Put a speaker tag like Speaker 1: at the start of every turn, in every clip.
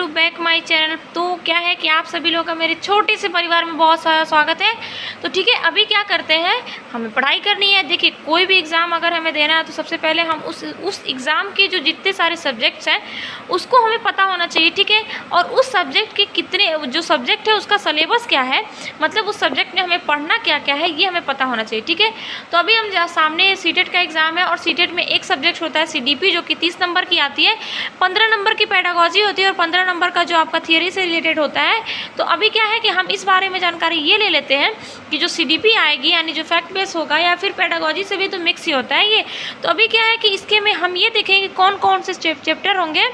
Speaker 1: To back my channel. तो क्या है कि आप सभी लोगों का मेरे छोटे से परिवार में बहुत सारा स्वागत है। तो ठीक है, अभी क्या करते हैं, हमें पढ़ाई करनी है। देखिए, कोई भी एग्ज़ाम अगर हमें देना है तो सबसे पहले हम उस एग्ज़ाम के जो जितने सारे सब्जेक्ट्स हैं उसको हमें पता होना चाहिए। ठीक है, और उस सब्जेक्ट के कितने जो सब्जेक्ट है उसका सिलेबस क्या है, मतलब उस सब्जेक्ट में हमें पढ़ना क्या क्या है, ये हमें पता होना चाहिए। ठीक है, तो अभी हम सामने सीटेट का एग्ज़ाम है और सीटेट में एक सब्जेक्ट होता है सीडीपी, जो कि 30 नंबर की आती है, 15 नंबर की पेडागॉजी होती है और 15 नंबर का जो आपका थियरी से रिलेटेड होता है। तो अभी क्या है कि हम इस बारे में जानकारी ये ले लेते हैं कि जो सीडीपी आएगी यानी जो फैक्ट बेस होगा या फिर पेडागॉजी से भी तो मिक्स ही होता है ये। तो अभी क्या है कि इसके में हम ये देखेंगे कौन कौन से चैप्टर होंगे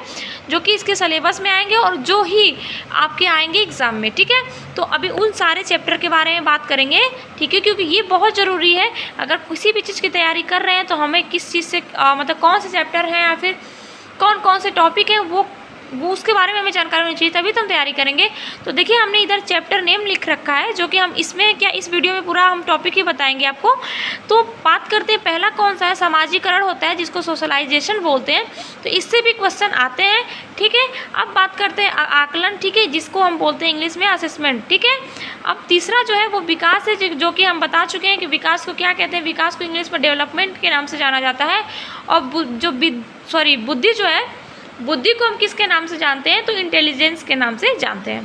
Speaker 1: जो कि इसके सिलेबस में आएंगे और जो ही आपके आएंगे एग्ज़ाम में। ठीक है, तो अभी उन सारे चैप्टर के बारे में बात करेंगे। ठीक है, क्योंकि ये बहुत ज़रूरी है। अगर किसी भी चीज़ की तैयारी कर रहे हैं तो हमें किस चीज़ से मतलब कौन से चैप्टर हैं या फिर कौन कौन से टॉपिक हैं वो उसके बारे में हमें जानकारी होनी चाहिए, तभी तो हम तैयारी करेंगे। तो देखिए, हमने इधर चैप्टर नेम लिख रखा है, जो कि हम इसमें क्या इस वीडियो में पूरा हम टॉपिक ही बताएंगे आपको। तो बात करते हैं, पहला कौन सा है, समाजीकरण होता है जिसको सोशलाइजेशन बोलते हैं। तो इससे भी क्वेश्चन आते हैं। ठीक है, अब बात करते हैं आकलन। ठीक है, जिसको हम बोलते हैं इंग्लिश में असेसमेंट। ठीक है, अब तीसरा जो है वो विकास है, जो कि हम बता चुके हैं कि विकास को क्या कहते हैं। विकास को इंग्लिश में डेवलपमेंट के नाम से जाना जाता है। और बुद्धि जो है, बुद्धि को हम किसके नाम से जानते हैं, तो इंटेलिजेंस के नाम से जानते हैं।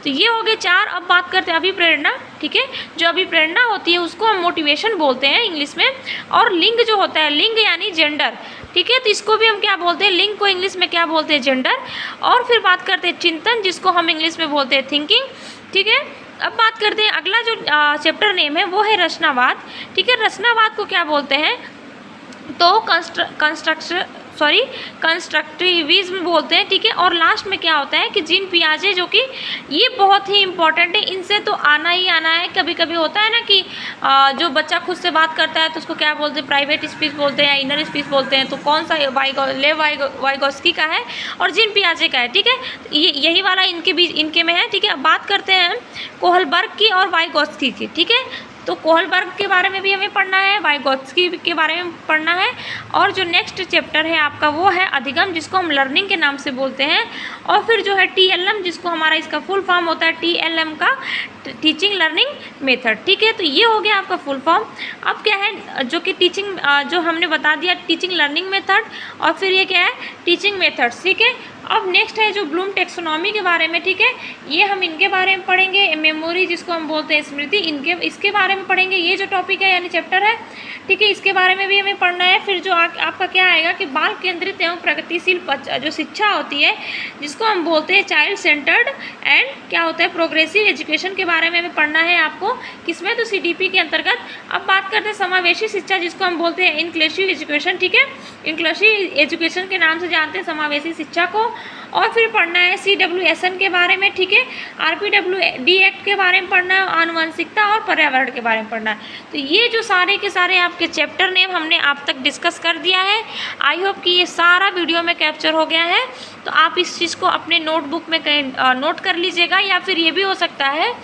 Speaker 1: तो ये हो गए 4। अब बात करते हैं अभिप्रेरणा। ठीक है, जो अभिप्रेरणा होती है उसको हम मोटिवेशन बोलते हैं इंग्लिश में। और लिंग जो होता है, लिंग यानी जेंडर। ठीक है, तो इसको भी हम क्या बोलते हैं, लिंग को इंग्लिश में क्या बोलते हैं, जेंडर। और फिर बात करते हैं चिंतन, जिसको हम इंग्लिश में बोलते हैं थिंकिंग। ठीक है, अब बात करते हैं अगला जो चैप्टर नेम है वो है रचनावाद। ठीक है, रचनावाद को क्या बोलते हैं, तो कंस्ट्रक्टिविज्म बोलते हैं। ठीक है, और लास्ट में क्या होता है कि जीन पियाजे, जो कि ये बहुत ही इंपॉर्टेंट है, इनसे तो आना ही आना है। कभी कभी होता है ना कि जो बच्चा खुद से बात करता है तो उसको क्या बोलते हैं, प्राइवेट स्पीच बोलते हैं या इनर स्पीच बोलते हैं। तो कौन सा वाइगोस्की का है और जीन पियाजे का है। ठीक है, ये यही वाला इनके में है। ठीक है, अब बात करते हैं कोहलबर्ग की और वाइगोस्की की। ठीक है, तो कोहलबर्ग के बारे में भी हमें पढ़ना है, वाइगोत्स्की के बारे में पढ़ना है। और जो नेक्स्ट चैप्टर है आपका वो है अधिगम, जिसको हम लर्निंग के नाम से बोलते हैं। और फिर जो है टीएलएम, जिसको हमारा इसका फुल फॉर्म होता है टीएलएम का, टीचिंग लर्निंग मेथड। ठीक है, तो ये हो गया आपका फुल फॉर्म। अब क्या है, जो कि टीचिंग जो हमने बता दिया टीचिंग लर्निंग मेथड, और फिर ये क्या है, टीचिंग मेथड्स। ठीक है, अब नेक्स्ट है जो ब्लूम टेक्सोनॉमी के बारे में। ठीक है, ये हम इनके बारे में पढ़ेंगे। मेमोरी, जिसको हम बोलते हैं स्मृति, इसके बारे में पढ़ेंगे। ये जो टॉपिक है यानी चैप्टर है, ठीक है, इसके बारे में भी हमें पढ़ना है। फिर जो आपका क्या आएगा कि बाल केंद्रित एवं प्रगतिशील जो शिक्षा होती है, जिसको हम बोलते हैं चाइल्ड सेंटर्ड एंड क्या होता है, प्रोग्रेसिव एजुकेशन के बारे में हमें पढ़ना है आपको। किसमें, तो सीडीपी के अंतर्गत। अब बात करते हैं समावेशी शिक्षा, जिसको हम बोलते हैं इंक्लूसिव एजुकेशन। ठीक है, इंक्लूसिव एजुकेशन के नाम से जानते हैं समावेशी शिक्षा को। और फिर पढ़ना है CWSN के बारे में। ठीक है, RPWD एक्ट के बारे में पढ़ना है, आनुवंशिकता और पर्यावरण के बारे में पढ़ना है। तो ये जो सारे के सारे आपके चैप्टर नेम हमने आप तक डिस्कस कर दिया है। आई होप कि ये सारा वीडियो में कैप्चर हो गया है। तो आप इस चीज़ को अपने नोटबुक में कहीं नोट कर लीजिएगा, या फिर ये भी हो सकता है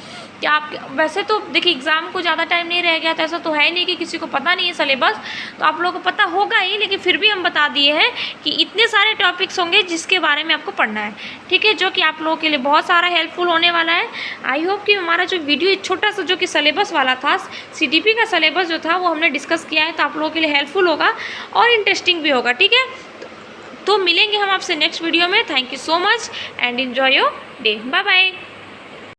Speaker 1: कि आप वैसे तो देखिए एग्ज़ाम को ज़्यादा टाइम नहीं रह गया, तो ऐसा तो है नहीं कि किसी को पता नहीं है सिलेबस, तो आप लोगों को पता होगा ही, लेकिन फिर भी हम बता दिए हैं कि इतने सारे टॉपिक्स होंगे जिसके बारे में आपको पढ़ना है। ठीक है, जो कि आप लोगों के लिए बहुत सारा हेल्पफुल होने वाला है। आई होप कि हमारा जो वीडियो छोटा सा जो कि सिलेबस वाला था, सीडीपी का सिलेबस जो था वो हमने डिस्कस किया है, तो आप लोगों के लिए हेल्पफुल होगा और इंटरेस्टिंग भी होगा। ठीक है, तो मिलेंगे हम आपसे नेक्स्ट वीडियो में। Thank you so much and enjoy your day. Bye bye.